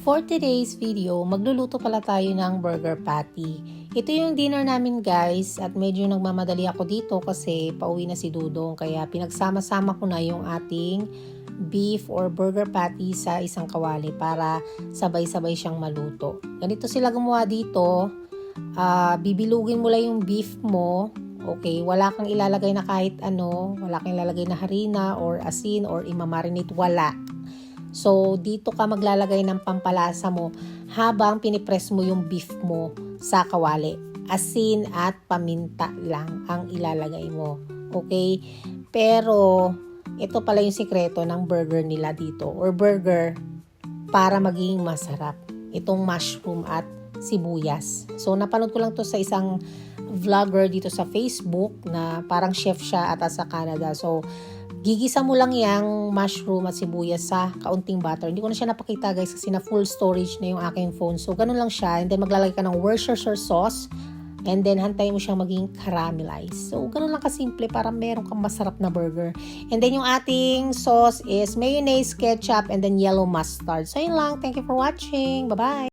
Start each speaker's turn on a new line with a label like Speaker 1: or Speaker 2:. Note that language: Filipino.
Speaker 1: For today's video, magluluto pala tayo ng burger patty. Ito yung dinner namin guys at medyo nagmamadali ako dito kasi pauwi na si Dudong kaya pinagsama-sama ko na yung ating beef or burger patty sa isang kawali para sabay-sabay siyang maluto. Ganito sila gumawa dito. Bibilugin mo lang yung beef mo. Okay, wala kang ilalagay na kahit ano, wala kang ilalagay na harina or asin or imamarinate, wala. So, dito ka maglalagay ng pampalasa mo habang pinipress mo yung beef mo sa kawali. Asin at paminta lang ang ilalagay mo. Okay? Pero, ito pala yung sikreto ng burger nila dito or burger para maging masarap. Itong mushroom at sibuyas. So, napanood ko lang to sa isang vlogger dito sa Facebook na parang chef siya at sa Canada. So, gigisa mo lang yung mushroom at sibuyas sa kaunting butter. Hindi ko na siya napakita guys kasi na full storage na yung aking phone. So, ganun lang siya. And then, maglalagay ka ng Worcestershire sauce. And then, hantayin mo siyang maging caramelized. So, ganun lang kasimple para meron kang masarap na burger. And then, yung ating sauce is mayonnaise, ketchup, and then yellow mustard. So, yun lang. Thank you for watching. Bye-bye!